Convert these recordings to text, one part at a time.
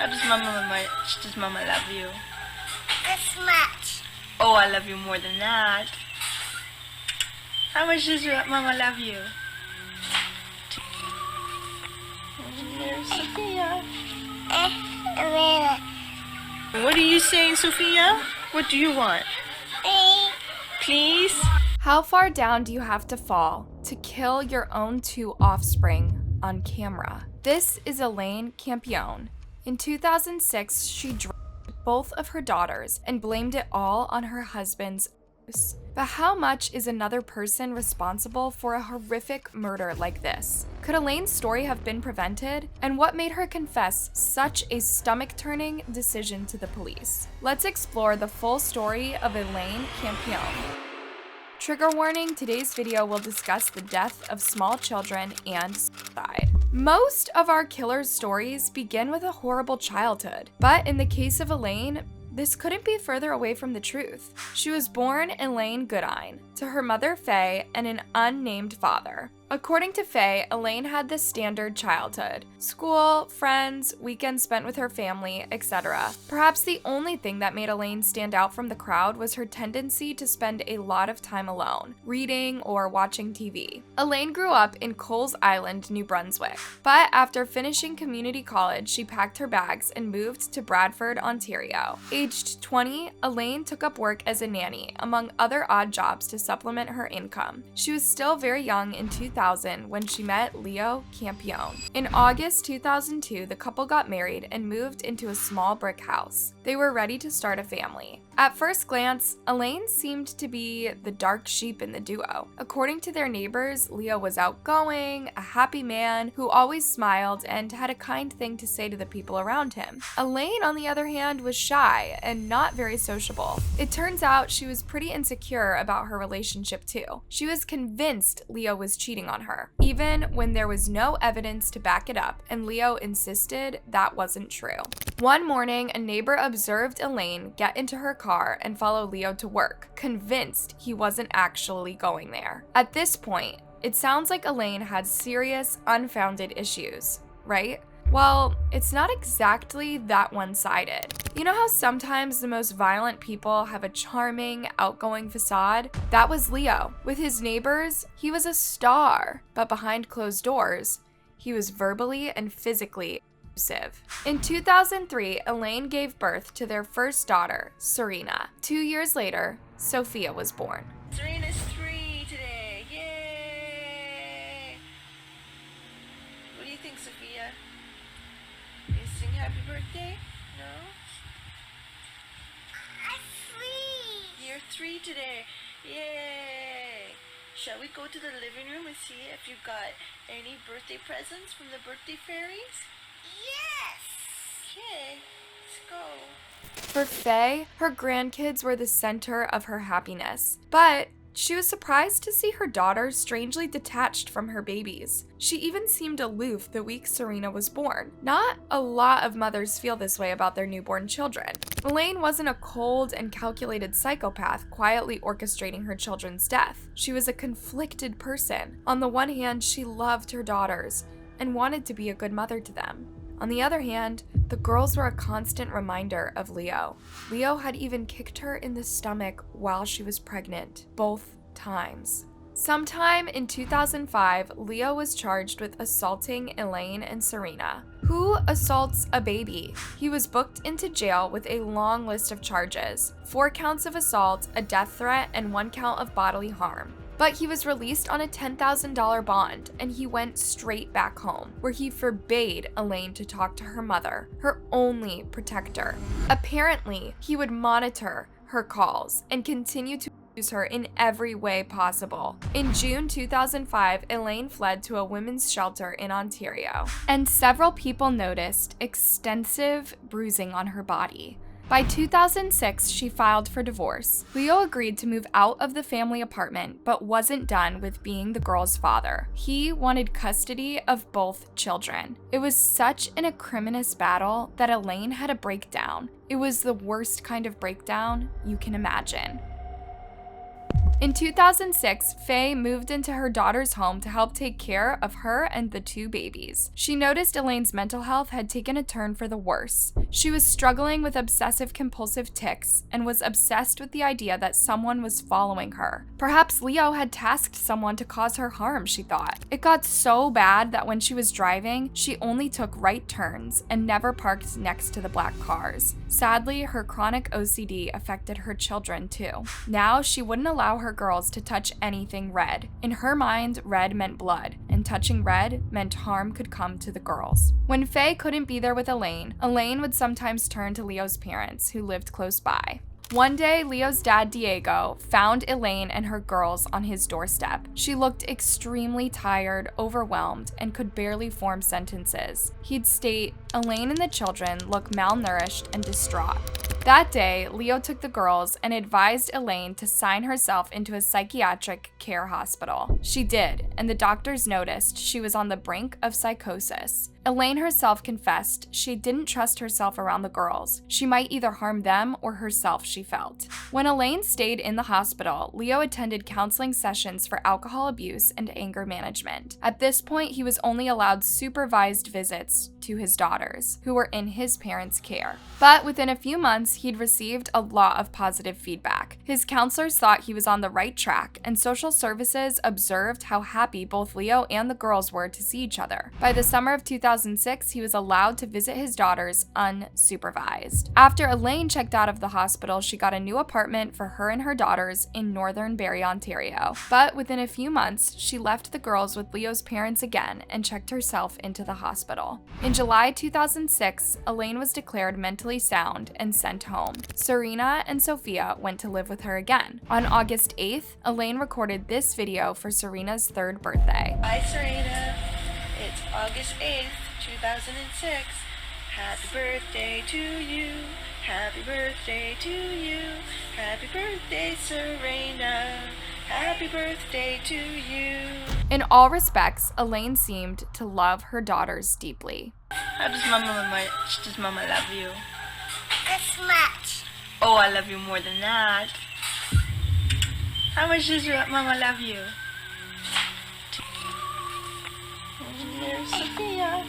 How much does Mama love you? This much. Oh, I love you more than that. How much does Mama love you? There's Sophia. What are you saying, Sophia? What do you want? Please? How far down do you have to fall to kill your own 2 offspring on camera? This is Elaine Campione. In 2006, she drugged both of her daughters and blamed it all on her husband's abuse. But how much is another person responsible for a horrific murder like this? Could Elaine's story have been prevented? And what made her confess such a stomach-turning decision to the police? Let's explore the full story of Elaine Campione. Trigger warning, today's video will discuss the death of small children and suicide. Most of our killers' stories begin with a horrible childhood, but in the case of Elaine, this couldn't be further away from the truth. She was born Elaine Goodine to her mother Faye and an unnamed father. According to Faye, Elaine had the standard childhood: school, friends, weekends spent with her family, etc. Perhaps the only thing that made Elaine stand out from the crowd was her tendency to spend a lot of time alone, reading or watching TV. Elaine grew up in Coles Island, New Brunswick, but after finishing community college, she packed her bags and moved to Bradford, Ontario. Aged 20, Elaine took up work as a nanny, among other odd jobs to supplement her income. She was still very young in 2000 when she met Leo Campione. In August 2002, the couple got married and moved into a small brick house. They were ready to start a family. At first glance, Elaine seemed to be the dark sheep in the duo. According to their neighbors, Leo was outgoing, a happy man who always smiled and had a kind thing to say to the people around him. Elaine, on the other hand, was shy and not very sociable. It turns out she was pretty insecure about her relationship too. She was convinced Leo was cheating on her, even when there was no evidence to back it up, and Leo insisted that wasn't true. One morning, a neighbor observed Elaine get into her car and follow Leo to work, convinced he wasn't actually going there. At this point, it sounds like Elaine had serious, unfounded issues, right? Well, it's not exactly that one-sided. You know how sometimes the most violent people have a charming, outgoing facade? That was Leo. With his neighbors, he was a star, but behind closed doors, he was verbally and physically abusive. In 2003, Elaine gave birth to their first daughter, Serena. 2 years later, Sophia was born. Serena's 3 today. Yay! What do you think, Sophia? You sing happy birthday? No? I'm 3. You're 3 today. Yay! Shall we go to the living room and see if you got any birthday presents from the birthday fairies? Yes. Okay, let's go. For Faye, her grandkids were the center of her happiness, but she was surprised to see her daughter strangely detached from her babies. She even seemed aloof the week Serena was born. Not a lot of mothers feel this way about their newborn children. Elaine wasn't a cold and calculated psychopath quietly orchestrating her children's death. She was a conflicted person. On the one hand, she loved her daughters and wanted to be a good mother to them. On the other hand, the girls were a constant reminder of Leo. Leo had even kicked her in the stomach while she was pregnant, both times. Sometime in 2005, Leo was charged with assaulting Elaine and Serena. Who assaults a baby? He was booked into jail with a long list of charges: 4 counts of assault, a death threat, and 1 count of bodily harm. But he was released on a $10,000 bond, and he went straight back home, where he forbade Elaine to talk to her mother, her only protector. Apparently, he would monitor her calls and continue to use her in every way possible. In June 2005, Elaine fled to a women's shelter in Ontario, and several people noticed extensive bruising on her body. By 2006, she filed for divorce. Leo agreed to move out of the family apartment, but wasn't done with being the girl's father. He wanted custody of both children. It was such an acrimonious battle that Elaine had a breakdown. It was the worst kind of breakdown you can imagine. In 2006, Faye moved into her daughter's home to help take care of her and the two babies. She noticed Elaine's mental health had taken a turn for the worse. She was struggling with obsessive-compulsive tics and was obsessed with the idea that someone was following her. Perhaps Leo had tasked someone to cause her harm, she thought. It got so bad that when she was driving, she only took right turns and never parked next to the black cars. Sadly, her chronic OCD affected her children too. Now, she wouldn't allow her girls to touch anything red. In her mind, red meant blood, and touching red meant harm could come to the girls. When Faye couldn't be there with Elaine would sometimes turn to Leo's parents, who lived close by. One day, Leo's dad, Diego, found Elaine and her girls on his doorstep. She looked extremely tired, overwhelmed, and could barely form sentences. He'd state, "Elaine and the children look malnourished and distraught." That day, Leo took the girls and advised Elaine to sign herself into a psychiatric care hospital. She did, and the doctors noticed she was on the brink of psychosis. Elaine herself confessed she didn't trust herself around the girls. She might either harm them or herself, she felt. When Elaine stayed in the hospital, Leo attended counseling sessions for alcohol abuse and anger management. At this point, he was only allowed supervised visits to his daughters, who were in his parents' care. But within a few months, he'd received a lot of positive feedback. His counselors thought he was on the right track, and social services observed how happy both Leo and the girls were to see each other. By the summer of 2006, he was allowed to visit his daughters unsupervised. After Elaine checked out of the hospital, she got a new apartment for her and her daughters in Northern Barrie, Ontario. But within a few months, she left the girls with Leo's parents again and checked herself into the hospital. In July 2006, Elaine was declared mentally sound and sent home. Serena and Sophia went to live with her again. On August 8th, Elaine recorded this video for Serena's 3rd birthday. Hi, Serena. It's August 8th, 2006. Happy birthday to you. Happy birthday to you. Happy birthday, Serena. Happy birthday to you. In all respects, Elaine seemed to love her daughters deeply. How does Mama love you? This much. Oh, I love you more than that. How much does Mama love you? There's Sophia.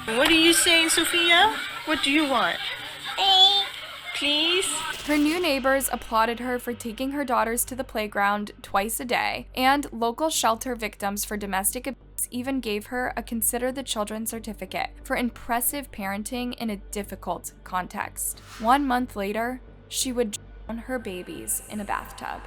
What are you saying, Sophia? What do you want? Please? Her new neighbors applauded her for taking her daughters to the playground twice a day, and local shelter victims for domestic abuse even gave her a Consider the Children certificate for impressive parenting in a difficult context. 1 month later, she would drown her babies in a bathtub.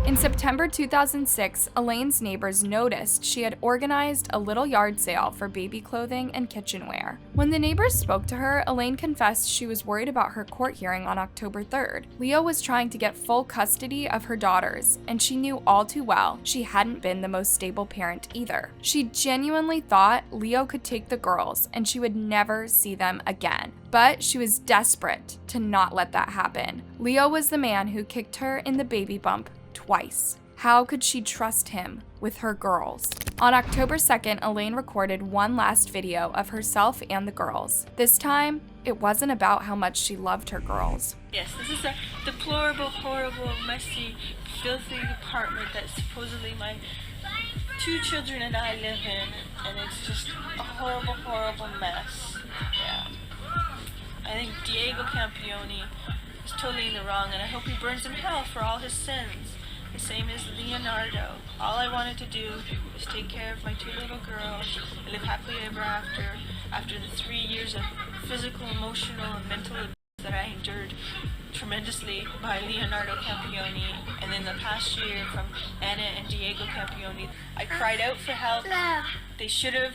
In September 2006, Elaine's neighbors noticed she had organized a little yard sale for baby clothing and kitchenware. When the neighbors spoke to her, Elaine confessed she was worried about her court hearing on October 3rd. Leo was trying to get full custody of her daughters, and she knew all too well she hadn't been the most stable parent either. She genuinely thought Leo could take the girls and she would never see them again. But she was desperate to not let that happen. Leo was the man who kicked her in the baby bump twice. How could she trust him with her girls? On October 2nd, Elaine recorded one last video of herself and the girls. This time, it wasn't about how much she loved her girls. Yes, this is a deplorable, horrible, messy, filthy apartment that supposedly my 2 children and I live in, and it's just a horrible, horrible mess. Yeah. I think Diego Campione is totally in the wrong, and I hope he burns in hell for all his sins. The same as Leonardo. All I wanted to do was take care of my 2 little girls and live happily ever after the 3 years of physical, emotional, and mental abuse that I endured tremendously by Leonardo Campione, and then the past year from Anna and Diego Campione. I cried out for help. They should have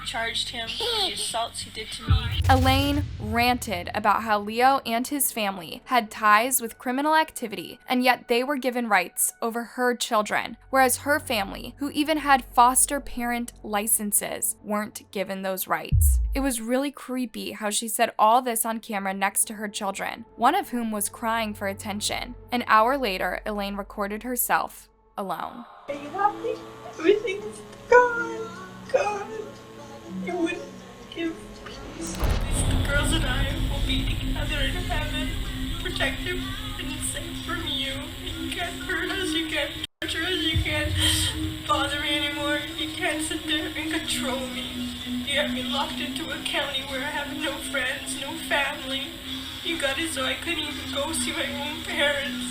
charged him for the assaults he did to me. Elaine ranted about how Leo and his family had ties with criminal activity, and yet they were given rights over her children, whereas her family, who even had foster parent licenses, weren't given those rights. It was really creepy how she said all this on camera next to her children, one of whom was crying for attention. An hour later, Elaine recorded herself alone. Are you happy? Everything's gone. You wouldn't give peace. The girls and I will be together in heaven protective and safe from you. You can't hurt us, you can't torture us, you can't bother me anymore. You can't sit there and control me. You have me locked into a county where I have no friends, no family. You got it so I couldn't even go see my own parents.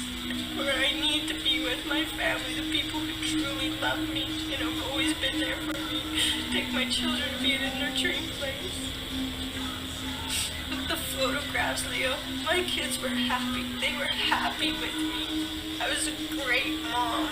Where I need to be with my family, the people who truly love me and have always been there for me. Take my children to be in a nurturing place. Look, the photographs, Leo. My kids were happy. They were happy with me. I was a great mom.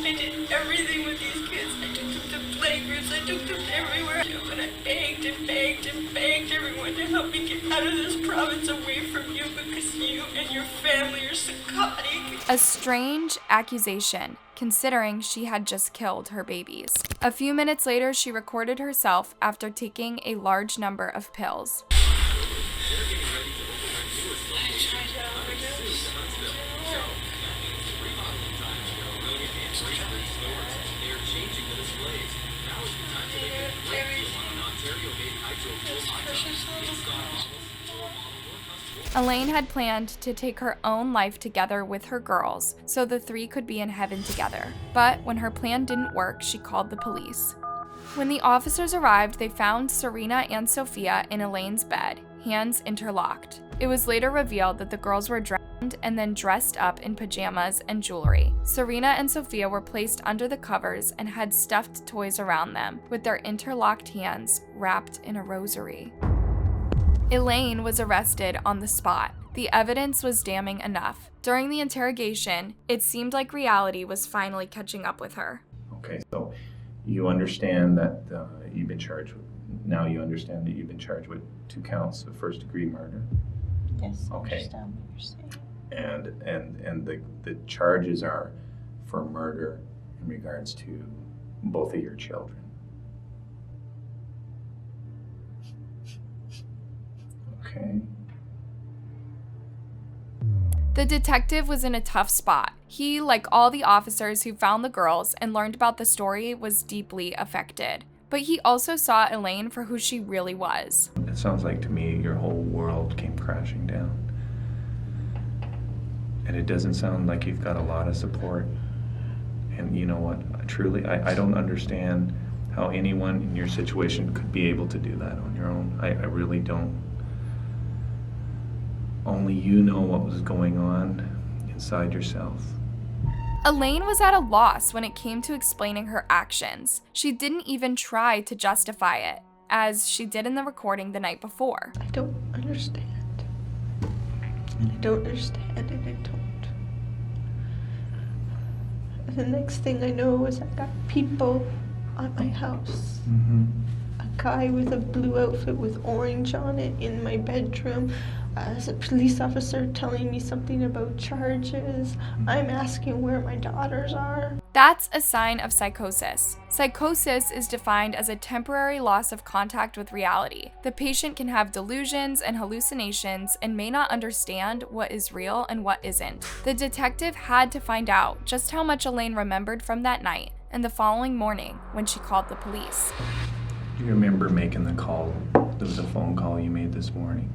I did everything with these kids. I took them to playgroups. I took them everywhere. And I begged and begged and begged everyone to help me get out of this province away from you because you and your family are psychotic. A strange accusation, considering she had just killed her babies. A few minutes later, she recorded herself after taking a large number of pills. Elaine had planned to take her own life together with her girls so the three could be in heaven together. But when her plan didn't work, she called the police. When the officers arrived, they found Serena and Sophia in Elaine's bed, hands interlocked. It was later revealed that the girls were drowned and then dressed up in pajamas and jewelry. Serena and Sophia were placed under the covers and had stuffed toys around them, with their interlocked hands wrapped in a rosary. Elaine was arrested on the spot. The evidence was damning enough. During the interrogation, it seemed like reality was finally catching up with her. Okay, so you understand that you've been charged with, now you understand that you've been charged with 2 counts of first-degree murder? Yes, I Okay. understand what you're saying. And the charges are for murder in regards to both of your children. Okay. The detective was in a tough spot. He, like all the officers who found the girls and learned about the story, was deeply affected. But he also saw Elaine for who she really was. It sounds like to me your whole world came crashing down. And it doesn't sound like you've got a lot of support. And you know what, truly, I don't understand how anyone in your situation could be able to do that on your own. I really don't. Only you know what was going on inside yourself. Elaine was at a loss when it came to explaining her actions. She didn't even try to justify it, as she did in the recording the night before. I don't understand. And I don't understand and I don't. And the next thing I know is I got people at my house. A guy with a blue outfit with orange on it in my bedroom. As a police officer telling me something about charges. I'm asking where my daughters are. That's a sign of psychosis. Psychosis is defined as a temporary loss of contact with reality. The patient can have delusions and hallucinations and may not understand what is real and what isn't. The detective had to find out just how much Elaine remembered from that night and the following morning when she called the police. Do you remember making the call? There was a phone call you made this morning.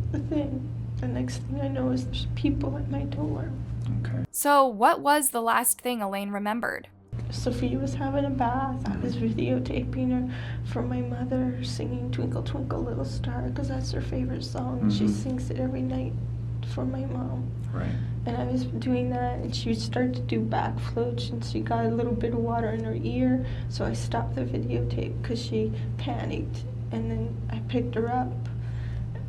The thing. The next thing I know is there's people at my door. Okay. So what was the last thing Elaine remembered? Sophia was having a bath. I was videotaping her for my mother singing Twinkle Twinkle Little Star because that's her favorite song. She sings it every night for my mom. Right. And I was doing that and she would start to do backflips and she got a little bit of water in her ear. So I stopped the videotape because she panicked and then I picked her up.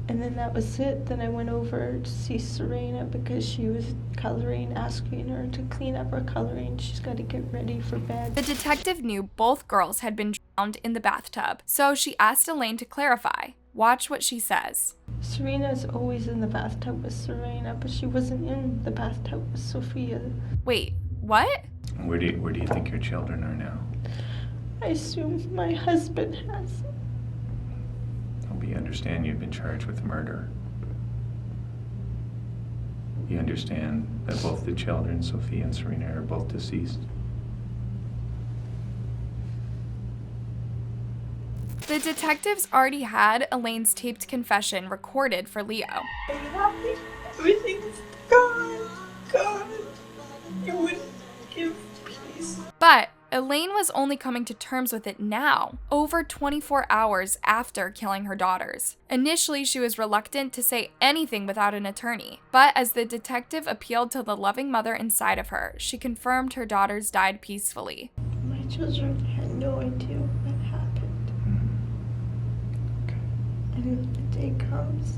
And then that was it. Then I went over to see Serena because she was coloring, asking her to clean up her coloring. She's got to get ready for bed. The detective knew both girls had been drowned in the bathtub, so she asked Elaine to clarify. Watch what she says. Serena's always in the bathtub with Serena, but she wasn't in the bathtub with Sophia. Wait, what? Where do you think your children are now? I assume my husband has. You understand you've been charged with murder. You understand that both the children, Sophia and Serena, are both deceased. The detectives already had Elaine's taped confession recorded for Leo. Everything's gone. You wouldn't give peace. But Elaine was only coming to terms with it now, over 24 hours after killing her daughters. Initially, she was reluctant to say anything without an attorney, but as the detective appealed to the loving mother inside of her, she confirmed her daughters died peacefully. My children had no idea what happened. And when the day comes,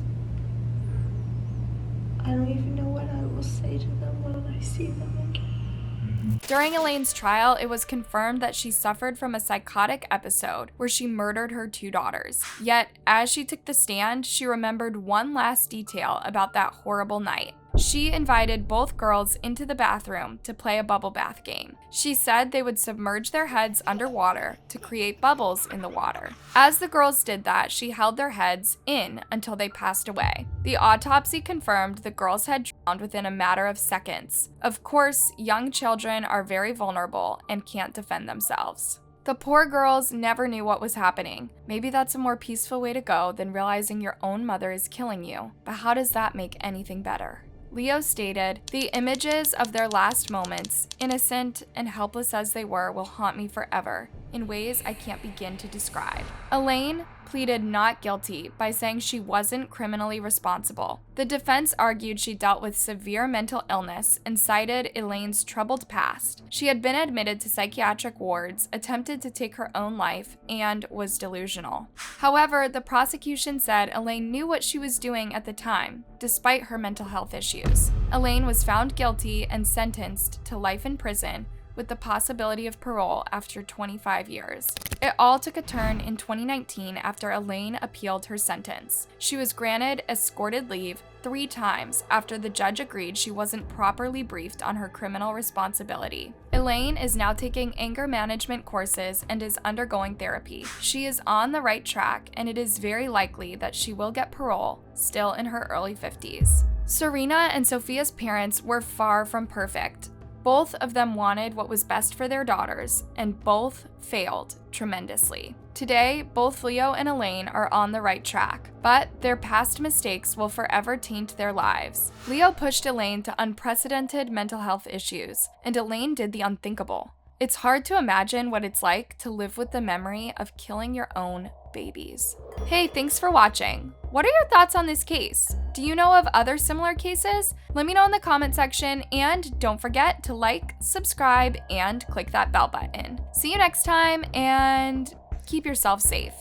I don't even know what I will say to them when I see them again. During Elaine's trial, it was confirmed that she suffered from a psychotic episode where she murdered her 2 daughters. Yet, as she took the stand, she remembered one last detail about that horrible night. She invited both girls into the bathroom to play a bubble bath game. She said they would submerge their heads underwater to create bubbles in the water. As the girls did that, she held their heads in until they passed away. The autopsy confirmed the girls had drowned within a matter of seconds. Of course, young children are very vulnerable and can't defend themselves. The poor girls never knew what was happening. Maybe that's a more peaceful way to go than realizing your own mother is killing you. But how does that make anything better? Leo stated, "The images of their last moments, innocent and helpless as they were, will haunt me forever in ways I can't begin to describe." Elaine pleaded not guilty by saying she wasn't criminally responsible. The defense argued she dealt with severe mental illness and cited Elaine's troubled past. She had been admitted to psychiatric wards, attempted to take her own life, and was delusional. However, the prosecution said Elaine knew what she was doing at the time, despite her mental health issues. Elaine was found guilty and sentenced to life in prison, with the possibility of parole after 25 years. It all took a turn in 2019 after Elaine appealed her sentence. She was granted escorted leave 3 times after the judge agreed she wasn't properly briefed on her criminal responsibility. Elaine is now taking anger management courses and is undergoing therapy. She is on the right track, and it is very likely that she will get parole, still in her early 50s. Serena and Sophia's parents were far from perfect. Both of them wanted what was best for their daughters, and both failed tremendously. Today, both Leo and Elaine are on the right track, but their past mistakes will forever taint their lives. Leo pushed Elaine to unprecedented mental health issues, and Elaine did the unthinkable. It's hard to imagine what it's like to live with the memory of killing your own babies. Hey, thanks for watching. What are your thoughts on this case? Do you know of other similar cases? Let me know in the comment section, and don't forget to like, subscribe, and click that bell button. See you next time, and keep yourself safe.